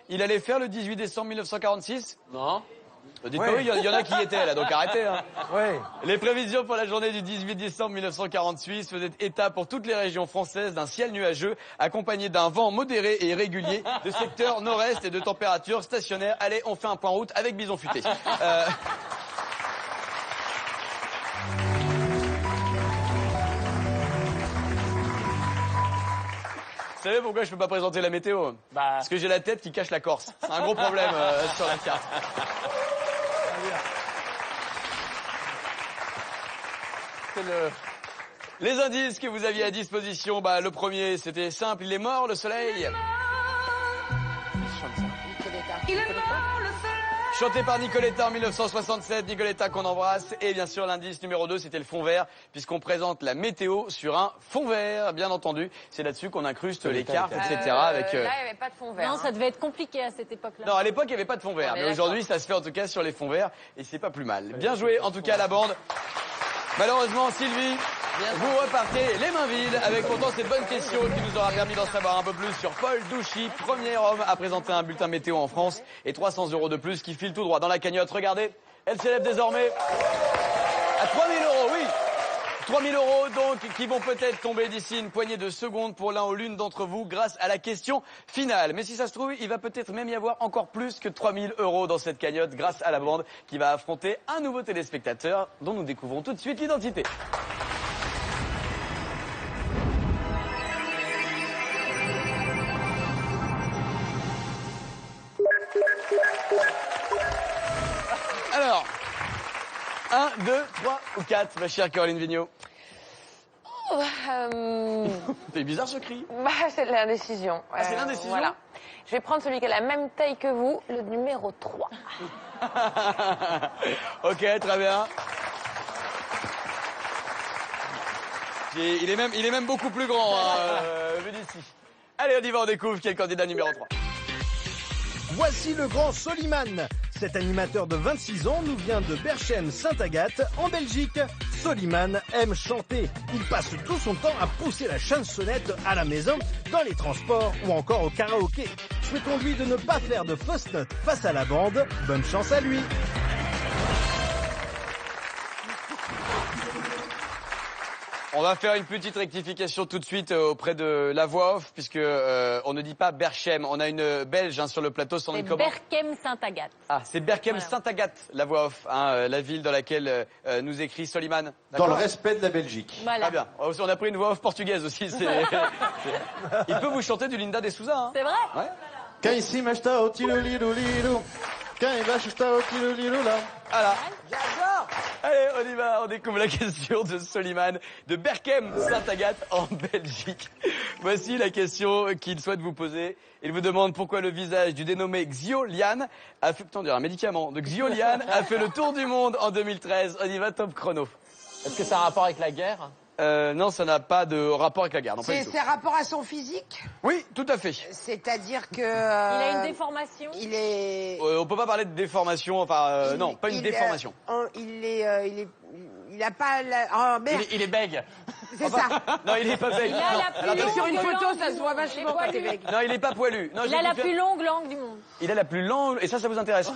il allait faire le 18 décembre 1946? Non. Dites pas oui, il y en a qui y étaient là, donc arrêtez. Hein. Oui. Les prévisions pour la journée du 18 décembre 1948 faisaient état pour toutes les régions françaises d'un ciel nuageux accompagné d'un vent modéré et régulier de secteur nord-est et de températures stationnaires. Allez, on fait un point route avec Bison Futé. Vous savez pourquoi je peux pas présenter la météo? Parce que j'ai la tête qui cache la Corse. C'est un gros problème sur la carte. Les indices que vous aviez à disposition, bah, le premier, c'était simple, il est mort, le soleil. Chanté par Nicoletta en 1967, Nicoletta qu'on embrasse. Et bien sûr, l'indice numéro 2, c'était le fond vert, puisqu'on présente la météo sur un fond vert, bien entendu. C'est là-dessus qu'on incruste les cartes, etc. avec, Là, il n'y avait pas de fond vert. Non, hein. ça devait être compliqué à cette époque-là. Non, à l'époque, il n'y avait pas de fond vert. On est Mais d'accord. aujourd'hui, ça se fait en tout cas sur les fonds verts. Et c'est pas plus mal. Bien joué, en tout cas, à la bande. Malheureusement, Sylvie, vous repartez les mains vides avec pourtant cette bonne question qui nous aura permis d'en savoir un peu plus sur Paul Douchy, premier homme à présenter un bulletin météo en France et 300 € de plus qui file tout droit dans la cagnotte. Regardez, elle s'élève désormais à 3 000 €, oui. 3 000 € donc qui vont peut-être tomber d'ici une poignée de secondes pour l'un ou l'une d'entre vous grâce à la question finale. Mais si ça se trouve, il va peut-être même y avoir encore plus que 3 000 € dans cette cagnotte grâce à la bande qui va affronter un nouveau téléspectateur dont nous découvrons tout de suite l'identité. Alors, 1, 2, 3 ou 4, ma chère Caroline Vigneault. C'est bizarre ce cri. Bah, c'est de l'indécision. Ah, c'est l'indécision. Voilà. Je vais prendre celui qui a la même taille que vous, le numéro 3. Ok, très bien. Il est même beaucoup plus grand, vu d'ici. Allez, on y va, on découvre qui est le candidat numéro 3. Voici le grand Soliman. Cet animateur de 26 ans nous vient de Berchem-Saint-Agathe, en Belgique. Soliman aime chanter. Il passe tout son temps à pousser la chansonnette à la maison, dans les transports ou encore au karaoké. Souhaitons-lui de ne pas faire de fausses notes face à la bande. Bonne chance à lui. On va faire une petite rectification tout de suite auprès de la voix off, puisque on ne dit pas Berchem. On a une Belge sur le plateau, son nom C'est comment? Berchem-Saint-Agathe. Ah, c'est Berchem-Saint-Agathe, la voix off, la ville dans laquelle nous écrit Soliman. Dans le respect de la Belgique. Voilà. Très bien. On a pris une voix off portugaise aussi. Il peut vous chanter du Linda de Souza. Hein. C'est vrai? Ouais. Quand ici m'acheta au tilo lilo lilo. Quand il m'acheta au tilo lilo là. Voilà. J'adore. Allez, on y va. On découvre la question de Soliman de Berchem-Saint-Agathe en Belgique. Voici la question qu'il souhaite vous poser. Il vous demande pourquoi le visage du dénommé Xiolian a fait, on dirait un médicament, de Xiolian a fait le tour du monde en 2013. On y va, top chrono. Est-ce que ça a un rapport avec la guerre? Non, ça n'a pas de rapport avec la guerre. Non, pas du tout. C'est rapport à son physique. Oui, tout à fait. C'est-à-dire que... Il a une déformation. Il est... On peut pas parler de déformation, enfin, non, pas une déformation. Il a pas la... Oh, merde. Il est bègue. C'est ça. Non, il est pas bègue. Il a la plus Et longue sur une photo, langue ça du se voit monde. vachement quand t'es mec. Non, il est pas poilu. Non, Il j'ai a la pu plus faire- longue langue du monde. Il a la plus longue, et ça vous intéresse.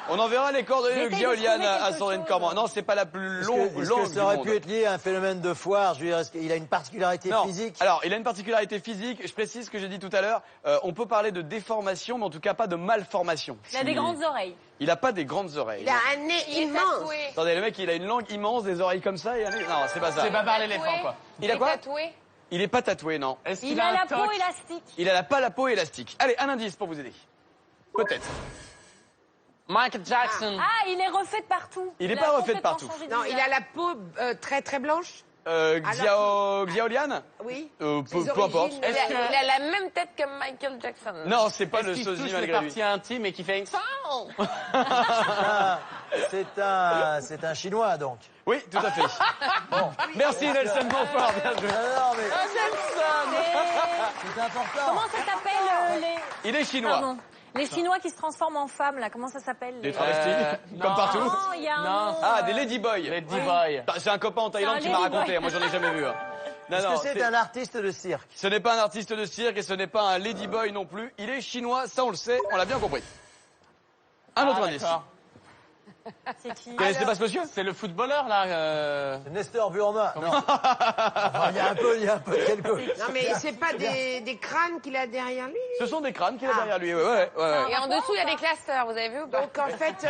On enverra les coordonnées de J'essaye de Xiolian trouver à quelque Sandrine chose. Cormand. Non, c'est pas la plus longue Est-ce langue que du ça aurait monde. pu être lié à un phénomène de foire? Je veux dire, est-ce qu'il a une particularité Non. physique? Alors, il a une particularité physique. Je précise ce que j'ai dit tout à l'heure. On peut parler de déformation, mais en tout cas pas de malformation. Il a des grandes oreilles. Il a pas des grandes oreilles. Il a un nez Il est immense. tatoué. Attendez, le mec, il a une langue immense, des oreilles comme ça et un nez. Non, c'est pas ça. C'est pas par l'éléphant, quoi. Il a quoi? tatoué. Il est pas tatoué, non. Est-ce Il qu'il a un la peau toc? élastique. Il a pas la peau élastique. Allez, un indice pour vous aider. Peut-être. Michael Jackson. Ah, il est refait de partout. Il est a pas refait de complètement partout. changé de Non, il visage. a la peau très très blanche. Xiaolian Oui. peu Ses importe. origines. Il a la même tête que Michael Jackson. Non, c'est pas le Est-ce qu'il touche sosie les malgré lui. parties intimes et qui fait une... C'est un Chinois, donc. Oui, tout à fait. Merci Nelson Montfort, bien joué. Non, mais Et- c'est important. Comment ça s'appelle les... Il est chinois. Pardon. Les Chinois qui se transforment en femmes, là, comment ça s'appelle Des travestis, comme non. partout. Non, il y a un Non. nom, Ah, des ladyboys. Lady Boy. C'est un copain en Thaïlande C'est qui un m'a ladyboy. raconté, moi j'en ai jamais vu. Hein. Non, Est-ce non, que c'est un artiste de cirque? ce n'est pas un artiste de cirque et ce n'est pas un ladyboy non plus. Il est chinois, ça on le sait, on l'a bien compris. Un autre indice. d'accord. C'est qui Vous connaissez pas ce monsieur? C'est le footballeur, là. Nestor Burma. Non. Enfin, il y a un peu de quelque chose. Non, mais c'est pas des crânes qu'il a derrière lui. Ce sont des crânes qu'il a derrière lui, ouais. Et en dessous, il y a des clusters, vous avez vu ou pas? Donc, en fait,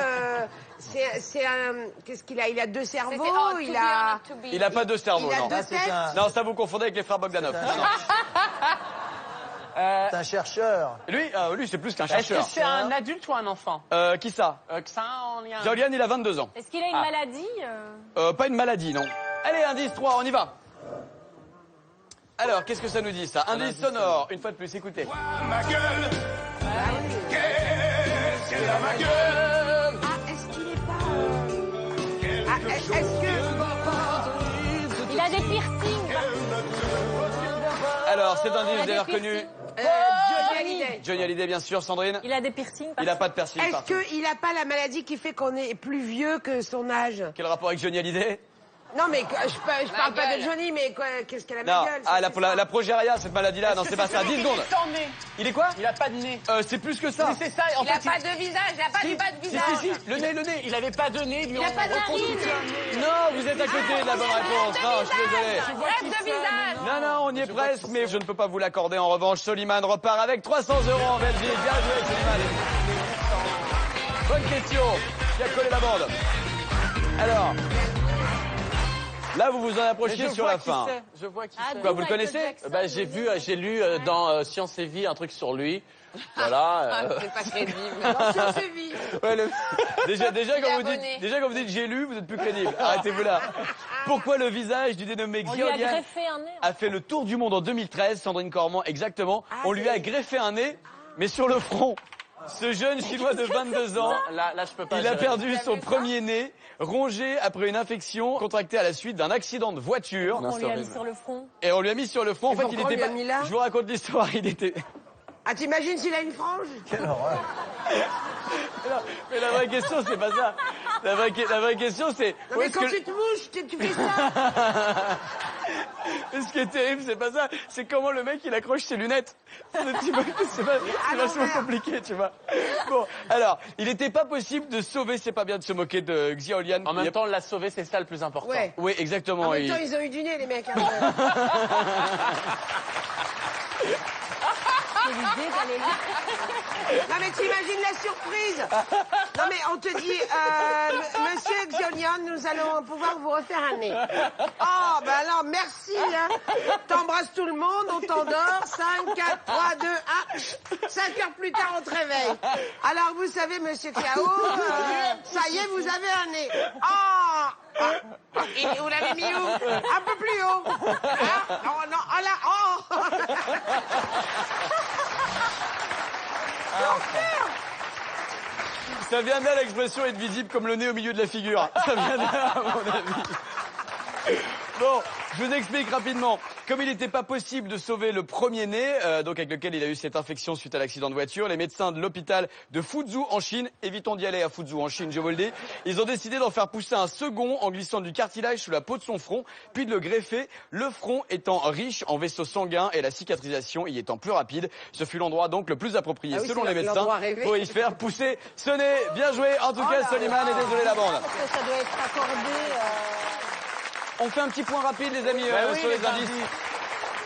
c'est un... Qu'est-ce qu'il a? Il a deux cerveaux, C'était oh, il a... Il a pas deux cerveaux, Il a non. deux Ah, c'est têtes. un, Non, ça vous confondez avec les frères Bogdanov. C'est un- Non, non. c'est un chercheur. Lui c'est plus qu'un Est-ce que chercheur. c'est un adulte ou un enfant? Qui ça? Que ça en lien... Xiaolian, il a 22 ans. Est-ce qu'il a une maladie Pas une maladie, non. Allez, indice 3, on y va. Alors, qu'est-ce que ça nous dit, ça? Indice sonore, une fois de plus, écoutez. Ma gueule. Qu'est-ce qu'elle a ma gueule? Ah, est-ce qu'il est pas... Ah, est-ce que... Il a des piercings. Alors, cet indice, Il a vous des avez reconnu piercings. Johnny Hallyday. Johnny Hallyday, bien sûr, Sandrine. Il a des piercings. Il a pas de piercing Est-ce partout. qu'il a pas la maladie qui fait qu'on est plus vieux que son âge? Quel rapport avec Johnny Hallyday? Non, mais je parle pas de gueule. Johnny, mais qu'est-ce qu'elle a Non, ma gueule? ah, c'est ça. la progéria, cette maladie-là, non, c'est pas ça. 10 secondes. Sans nez. Il est quoi? Il a pas de nez. C'est plus que ça. C'est ça, en Il a fait. pas de visage, il a pas du bas de Si, visage. si, si, le nez. Il avait pas de nez, lui. Il a pas de narine. Non, vous êtes à côté de la bonne réponse. Non, je suis désolé. Rêve de visage. Non, non, on y est presque, mais je ne peux pas vous l'accorder. En revanche, Soliman repart avec 300 € en Belgique. Bien joué, Soliman. Bonne question. Qui a collé la bande? Alors, là, vous vous en approchiez sur la fin. Je vois qui Ah, c'est. Quoi, vous le connaissez? Bah, j'ai lu dans Science et Vie un truc sur lui. Voilà. C'est pas crédible. Attention, c'est vif. Ouais, déjà, Il est quand abonné. vous dites j'ai lu, vous êtes plus crédible. Arrêtez-vous là. Pourquoi le visage du dénommé On lui a Xiaolian greffé un nez. a fait le tour du monde en 2013, Sandrine Cormand, exactement. On lui a greffé un nez, mais sur le front. Ce jeune Chinois de 22 ans, Là, je peux pas. il a gérer. perdu son premier nez, rongé après une infection contractée à la suite d'un accident de voiture. On lui a mis sur le front. Et on lui a mis sur le front. En fait, il pourquoi on était lui a mis là Je vous raconte l'histoire. Il était. Ah, t'imagines s'il a une frange? Quelle horreur. Mais la vraie question, c'est pas ça. La vraie question, c'est. Non, où mais est-ce quand que- tu te mouches, tu fais ça. Et ce qui est terrible, c'est pas ça. C'est comment le mec, il accroche ses lunettes. C'est vachement compliqué, tu vois. Bon, alors, il n'était pas possible de sauver, c'est pas bien de se moquer de Xiaolian. En même temps, l'a sauvé, c'est ça le plus important. Ouais. Oui, exactement. En même il- temps, ils ont eu du nez, les mecs. hein. C'est l'idée d'aller là. Non, mais t'imagines la surprise. Non, mais on te dit, monsieur Xiaolian, nous allons pouvoir vous refaire un nez. Oh, bah alors, merci. Hein. T'embrasses tout le monde, on t'endort. 5, 4, 3, 2, 1. 5 heures plus tard, on te réveille. Alors, vous savez, monsieur Kiao, ça y est, vous avez un nez. Oh, et vous l'avez mis où? Un peu plus haut. Hein? Oh, non, oh là, oh. Ça vient de là, l'expression être visible comme le nez au milieu de la figure. Ça vient de là, à mon avis. Bon, je vous explique rapidement. Comme il n'était pas possible de sauver le premier nez, donc avec lequel il a eu cette infection suite à l'accident de voiture, les médecins de l'hôpital de Fuzhou en Chine, évitons d'y aller à Fuzhou en Chine, je vous le dis, ils ont décidé d'en faire pousser un second en glissant du cartilage sous la peau de son front, puis de le greffer, le front étant riche en vaisseaux sanguins et la cicatrisation y étant plus rapide. Ce fut l'endroit donc le plus approprié, Ah oui, selon c'est les médecins, l'endroit rêvé. pour y faire pousser ce nez. Bien joué, en tout cas, Soliman, et désolé la bande. Parce que ça doit être accordé. On fait un petit point rapide, les amis, oui, sur les les indices.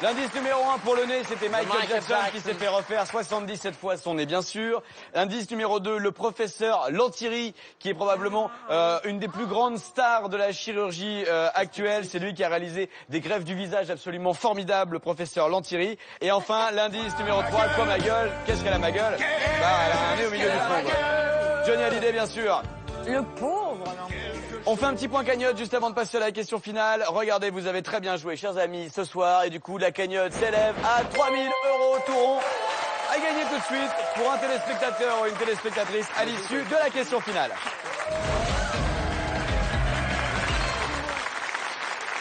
L'indice numéro 1 pour le nez, c'était Michael Jackson qui s'est fait refaire 77 fois son nez, bien sûr. Indice numéro 2, le professeur Lantieri, qui est probablement une des plus grandes stars de la chirurgie actuelle. C'est lui qui a réalisé des greffes du visage absolument formidables, le professeur Lantieri. Et enfin, l'indice numéro 3, quoi ma gueule? Qu'est-ce qu'elle a ma gueule? Bah, elle a un nez au milieu du front. Johnny Hallyday, bien sûr. Le pauvre, non. On fait un petit point cagnotte juste avant de passer à la question finale. Regardez, vous avez très bien joué, chers amis, ce soir. Et du coup, la cagnotte s'élève à 3 000 € tout rond. À gagner tout de suite pour un téléspectateur ou une téléspectatrice à l'issue de la question finale.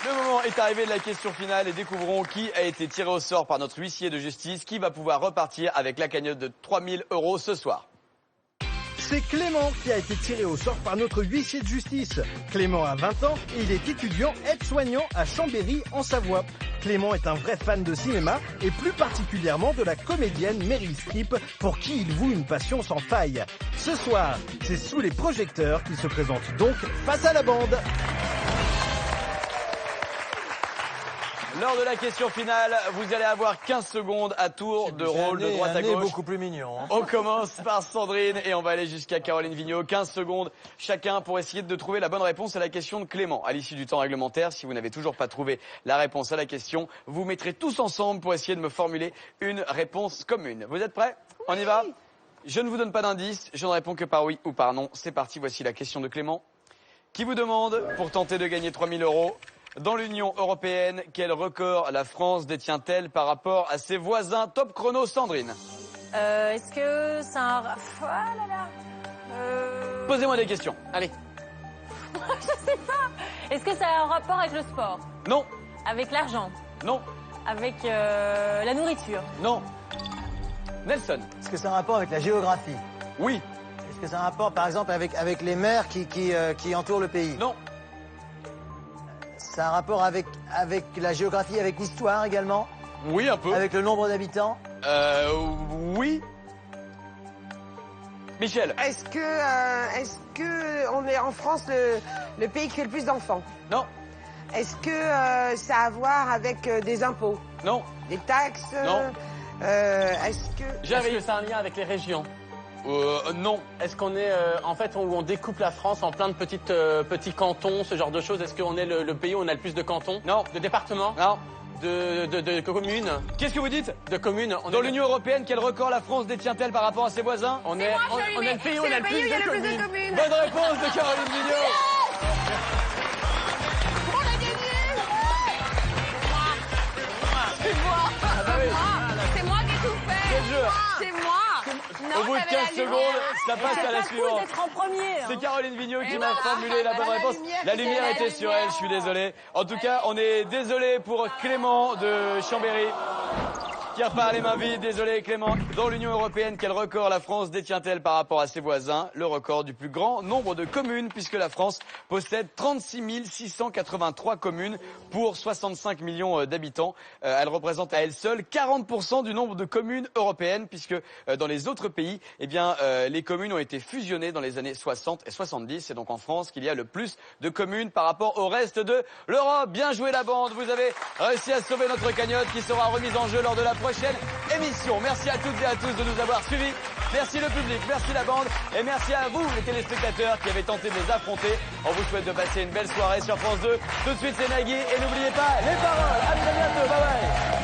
Le moment est arrivé de la question finale et découvrons qui a été tiré au sort par notre huissier de justice, qui va pouvoir repartir avec la cagnotte de 3 000 € ce soir. C'est Clément qui a été tiré au sort par notre huissier de justice. Clément a 20 ans et il est étudiant aide-soignant à Chambéry en Savoie. Clément est un vrai fan de cinéma et plus particulièrement de la comédienne Meryl Streep pour qui il voue une passion sans faille. Ce soir, c'est sous les projecteurs qu'il se présente donc face à la bande. Lors de la question finale, vous allez avoir 15 secondes à tour de rôle de droite à gauche. Beaucoup plus mignon. Hein. On commence par Sandrine et on va aller jusqu'à Caroline Vigneault. 15 secondes chacun pour essayer de trouver la bonne réponse à la question de Clément. À l'issue du temps réglementaire, si vous n'avez toujours pas trouvé la réponse à la question, vous mettrez tous ensemble pour essayer de me formuler une réponse commune. Vous êtes prêts? On y va? Je ne vous donne pas d'indice, je ne réponds que par oui ou par non. C'est parti, voici la question de Clément. Qui vous demande, pour tenter de gagner 3 000 €, dans l'Union européenne, quel record la France détient-elle par rapport à ses voisins? Top chrono, Sandrine. Est-ce que c'est un... Oh là là. Posez-moi des questions. Allez. Je sais pas. Est-ce que ça a un rapport avec le sport? Non. Avec l'argent? Non. Avec la nourriture? Non. Nelson. Est-ce que c'est un rapport avec la géographie? Oui. Est-ce que c'est un rapport, par exemple, avec les mers qui entourent le pays? Non. C'est un rapport avec la géographie, avec l'histoire également? Oui, un peu. Avec le nombre d'habitants? Oui. Michel. Est-ce que on est en France le pays qui fait le plus d'enfants? Non. Est-ce que ça a à voir avec des impôts? Non. Des taxes? Non. Est-ce que... Est-ce que c'est un lien avec les régions? Non. Est-ce qu'on est, en fait, où on découpe la France en plein de petits cantons, ce genre de choses? Est-ce qu'on est le pays où on a le plus de cantons? Non. De départements? Non. De communes? Qu'est-ce que vous dites? De communes? Dans l'Union européenne, quel record la France détient-elle par rapport à ses voisins? On est le pays où on a le plus de communes. Bonne réponse de Caroline Vigneault. On a gagné! C'est moi! C'est moi qui ai tout fait! Quel jeu? C'est moi! Non, Au bout de j'avais 15 la lumière. secondes, ça passe à la C'est suivante. d'être en premier. C'est Caroline Vigneault qui Mais m'a non, formulé la bonne la réponse. lumière, La c'était lumière la était sur lumière. elle, je suis désolé. En tout cas, on est désolé pour Clément de Chambéry, qui repart les mains vides. Désolé Clément. Dans l'Union européenne, quel record la France détient-elle par rapport à ses voisins? Le record du plus grand nombre de communes, puisque la France possède 36 683 communes pour 65 millions d'habitants. Elle représente à elle seule 40% du nombre de communes européennes, puisque dans les autres pays, eh bien, les communes ont été fusionnées dans les années 60 et 70. C'est donc en France qu'il y a le plus de communes par rapport au reste de l'Europe. Bien joué la bande. Vous avez réussi à sauver notre cagnotte qui sera remise en jeu lors de la prochaine émission. Merci à toutes et à tous de nous avoir suivis. Merci le public, merci la bande et merci à vous les téléspectateurs qui avez tenté de les affronter. On vous souhaite de passer une belle soirée sur France 2. Tout de suite c'est Nagui et n'oubliez pas les paroles. À très bientôt. Bye bye.